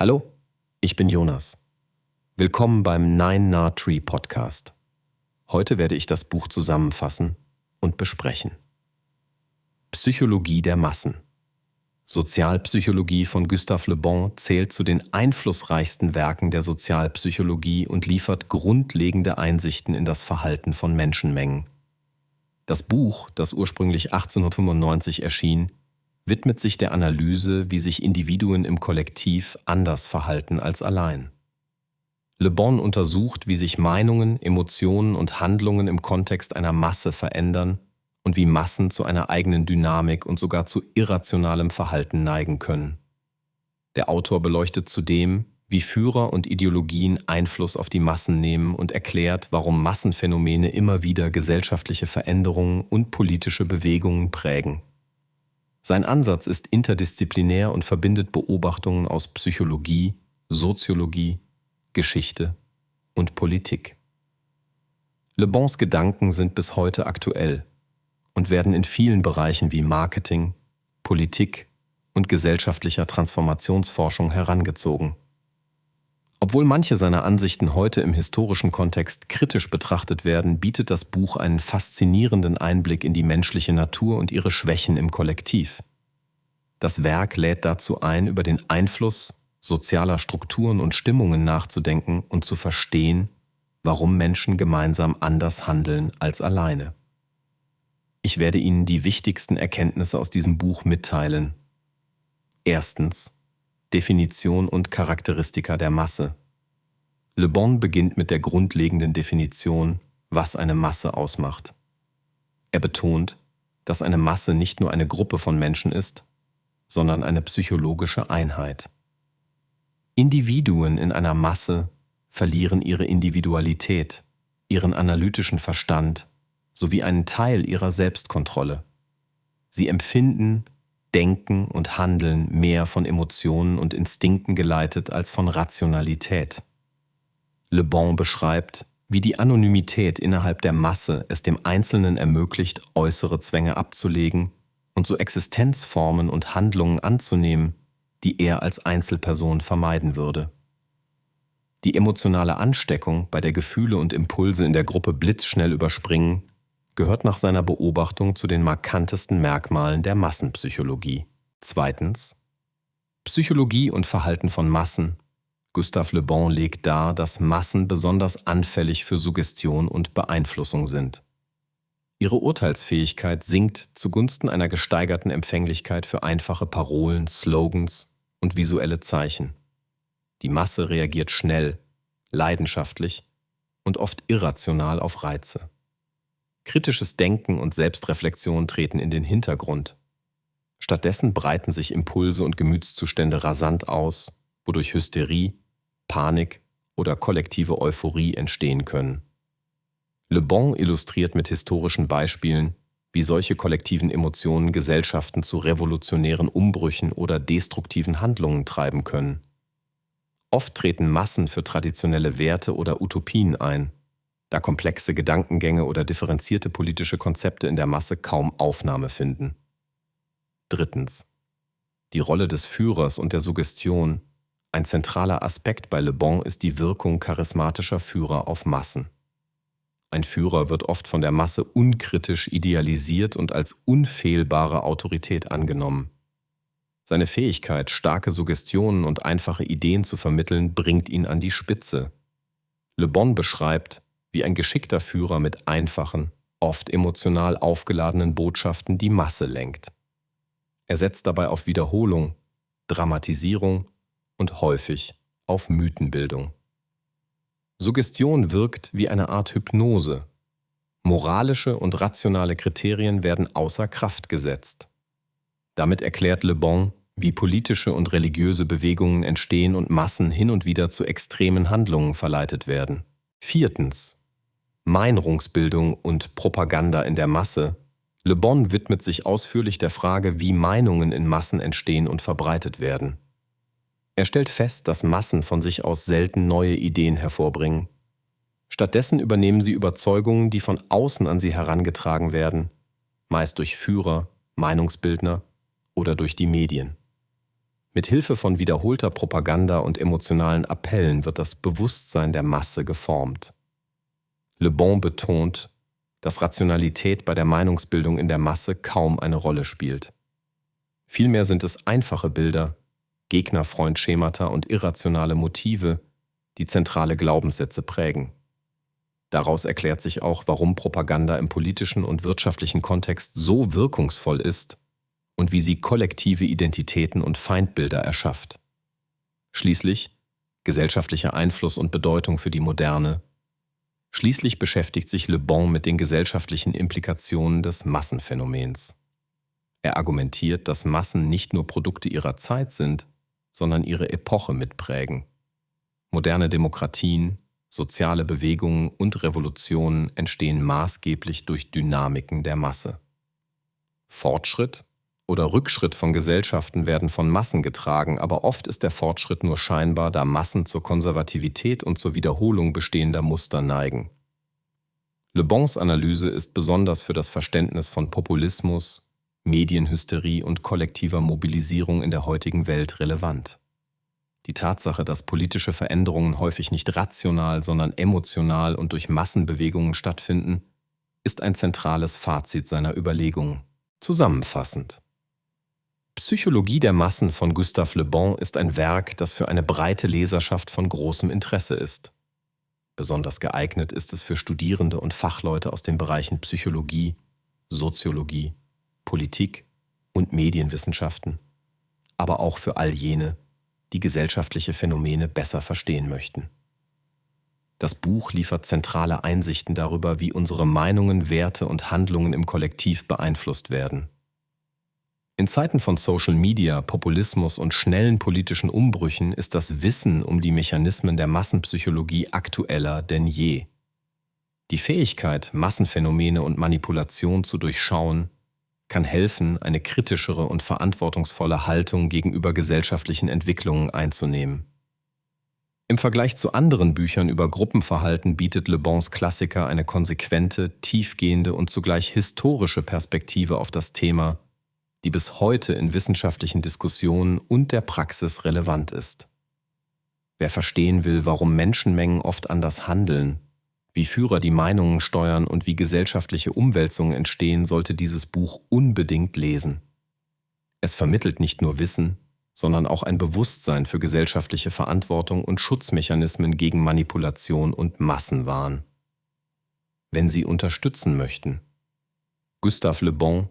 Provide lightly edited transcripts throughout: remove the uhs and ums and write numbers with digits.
Hallo, ich bin Jonas. Willkommen beim Nine Na Tree Podcast. Heute werde ich das Buch zusammenfassen und besprechen. Psychologie der Massen. Sozialpsychologie von Gustave Le Bon zählt zu den einflussreichsten Werken der Sozialpsychologie und liefert grundlegende Einsichten in das Verhalten von Menschenmengen. Das Buch, das ursprünglich 1895 erschien, widmet sich der Analyse, wie sich Individuen im Kollektiv anders verhalten als allein. Le Bon untersucht, wie sich Meinungen, Emotionen und Handlungen im Kontext einer Masse verändern und wie Massen zu einer eigenen Dynamik und sogar zu irrationalem Verhalten neigen können. Der Autor beleuchtet zudem, wie Führer und Ideologien Einfluss auf die Massen nehmen und erklärt, warum Massenphänomene immer wieder gesellschaftliche Veränderungen und politische Bewegungen prägen. Sein Ansatz ist interdisziplinär und verbindet Beobachtungen aus Psychologie, Soziologie, Geschichte und Politik. Le Bons Gedanken sind bis heute aktuell und werden in vielen Bereichen wie Marketing, Politik und gesellschaftlicher Transformationsforschung herangezogen. Obwohl manche seiner Ansichten heute im historischen Kontext kritisch betrachtet werden, bietet das Buch einen faszinierenden Einblick in die menschliche Natur und ihre Schwächen im Kollektiv. Das Werk lädt dazu ein, über den Einfluss sozialer Strukturen und Stimmungen nachzudenken und zu verstehen, warum Menschen gemeinsam anders handeln als alleine. Ich werde Ihnen die wichtigsten Erkenntnisse aus diesem Buch mitteilen. Erstens: Definition und Charakteristika der Masse. Le Bon beginnt mit der grundlegenden Definition, was eine Masse ausmacht. Er betont, dass eine Masse nicht nur eine Gruppe von Menschen ist, sondern eine psychologische Einheit. Individuen in einer Masse verlieren ihre Individualität, ihren analytischen Verstand sowie einen Teil ihrer Selbstkontrolle. Sie empfinden, denken und handeln mehr von Emotionen und Instinkten geleitet als von Rationalität. Le Bon beschreibt, wie die Anonymität innerhalb der Masse es dem Einzelnen ermöglicht, äußere Zwänge abzulegen und so Existenzformen und Handlungen anzunehmen, die er als Einzelperson vermeiden würde. Die emotionale Ansteckung, bei der Gefühle und Impulse in der Gruppe blitzschnell überspringen, gehört nach seiner Beobachtung zu den markantesten Merkmalen der Massenpsychologie. Zweitens: Psychologie und Verhalten von Massen. Gustave Le Bon legt dar, dass Massen besonders anfällig für Suggestion und Beeinflussung sind. Ihre Urteilsfähigkeit sinkt zugunsten einer gesteigerten Empfänglichkeit für einfache Parolen, Slogans und visuelle Zeichen. Die Masse reagiert schnell, leidenschaftlich und oft irrational auf Reize. Kritisches Denken und Selbstreflexion treten in den Hintergrund. Stattdessen breiten sich Impulse und Gemütszustände rasant aus, wodurch Hysterie, Panik oder kollektive Euphorie entstehen können. Le Bon illustriert mit historischen Beispielen, wie solche kollektiven Emotionen Gesellschaften zu revolutionären Umbrüchen oder destruktiven Handlungen treiben können. Oft treten Massen für traditionelle Werte oder Utopien ein, da komplexe Gedankengänge oder differenzierte politische Konzepte in der Masse kaum Aufnahme finden. Drittens: Die Rolle des Führers und der Suggestion. Ein zentraler Aspekt bei Le Bon ist die Wirkung charismatischer Führer auf Massen. Ein Führer wird oft von der Masse unkritisch idealisiert und als unfehlbare Autorität angenommen. Seine Fähigkeit, starke Suggestionen und einfache Ideen zu vermitteln, bringt ihn an die Spitze. Le Bon beschreibt, wie ein geschickter Führer mit einfachen, oft emotional aufgeladenen Botschaften die Masse lenkt. Er setzt dabei auf Wiederholung, Dramatisierung und häufig auf Mythenbildung. Suggestion wirkt wie eine Art Hypnose. Moralische und rationale Kriterien werden außer Kraft gesetzt. Damit erklärt Le Bon, wie politische und religiöse Bewegungen entstehen und Massen hin und wieder zu extremen Handlungen verleitet werden. Viertens: Meinungsbildung und Propaganda in der Masse. Le Bon widmet sich ausführlich der Frage, wie Meinungen in Massen entstehen und verbreitet werden. Er stellt fest, dass Massen von sich aus selten neue Ideen hervorbringen. Stattdessen übernehmen sie Überzeugungen, die von außen an sie herangetragen werden, meist durch Führer, Meinungsbildner oder durch die Medien. Mit Hilfe von wiederholter Propaganda und emotionalen Appellen wird das Bewusstsein der Masse geformt. Le Bon betont, dass Rationalität bei der Meinungsbildung in der Masse kaum eine Rolle spielt. Vielmehr sind es einfache Bilder, Gegnerfreund-Schemata und irrationale Motive, die zentrale Glaubenssätze prägen. Daraus erklärt sich auch, warum Propaganda im politischen und wirtschaftlichen Kontext so wirkungsvoll ist und wie sie kollektive Identitäten und Feindbilder erschafft. Schließlich gesellschaftlicher Einfluss und Bedeutung für die Moderne. Schließlich beschäftigt sich Le Bon mit den gesellschaftlichen Implikationen des Massenphänomens. Er argumentiert, dass Massen nicht nur Produkte ihrer Zeit sind, sondern ihre Epoche mitprägen. Moderne Demokratien, soziale Bewegungen und Revolutionen entstehen maßgeblich durch Dynamiken der Masse. Fortschritt oder Rückschritt von Gesellschaften werden von Massen getragen, aber oft ist der Fortschritt nur scheinbar, da Massen zur Konservativität und zur Wiederholung bestehender Muster neigen. Le Bons Analyse ist besonders für das Verständnis von Populismus, Medienhysterie und kollektiver Mobilisierung in der heutigen Welt relevant. Die Tatsache, dass politische Veränderungen häufig nicht rational, sondern emotional und durch Massenbewegungen stattfinden, ist ein zentrales Fazit seiner Überlegungen. Zusammenfassend: Psychologie der Massen von Gustave Le Bon ist ein Werk, das für eine breite Leserschaft von großem Interesse ist. Besonders geeignet ist es für Studierende und Fachleute aus den Bereichen Psychologie, Soziologie, Politik und Medienwissenschaften, aber auch für all jene, die gesellschaftliche Phänomene besser verstehen möchten. Das Buch liefert zentrale Einsichten darüber, wie unsere Meinungen, Werte und Handlungen im Kollektiv beeinflusst werden. In Zeiten von Social Media, Populismus und schnellen politischen Umbrüchen ist das Wissen um die Mechanismen der Massenpsychologie aktueller denn je. Die Fähigkeit, Massenphänomene und Manipulation zu durchschauen, kann helfen, eine kritischere und verantwortungsvolle Haltung gegenüber gesellschaftlichen Entwicklungen einzunehmen. Im Vergleich zu anderen Büchern über Gruppenverhalten bietet Le Bons Klassiker eine konsequente, tiefgehende und zugleich historische Perspektive auf das Thema, die bis heute in wissenschaftlichen Diskussionen und der Praxis relevant ist. Wer verstehen will, warum Menschenmengen oft anders handeln, wie Führer die Meinungen steuern und wie gesellschaftliche Umwälzungen entstehen, sollte dieses Buch unbedingt lesen. Es vermittelt nicht nur Wissen, sondern auch ein Bewusstsein für gesellschaftliche Verantwortung und Schutzmechanismen gegen Manipulation und Massenwahn. Wenn Sie unterstützen möchten, Gustave Le Bon,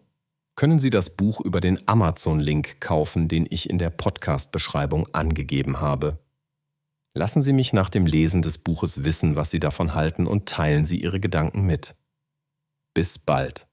können Sie das Buch über den Amazon-Link kaufen, den ich in der Podcast-Beschreibung angegeben habe. Lassen Sie mich nach dem Lesen des Buches wissen, was Sie davon halten, und teilen Sie Ihre Gedanken mit. Bis bald.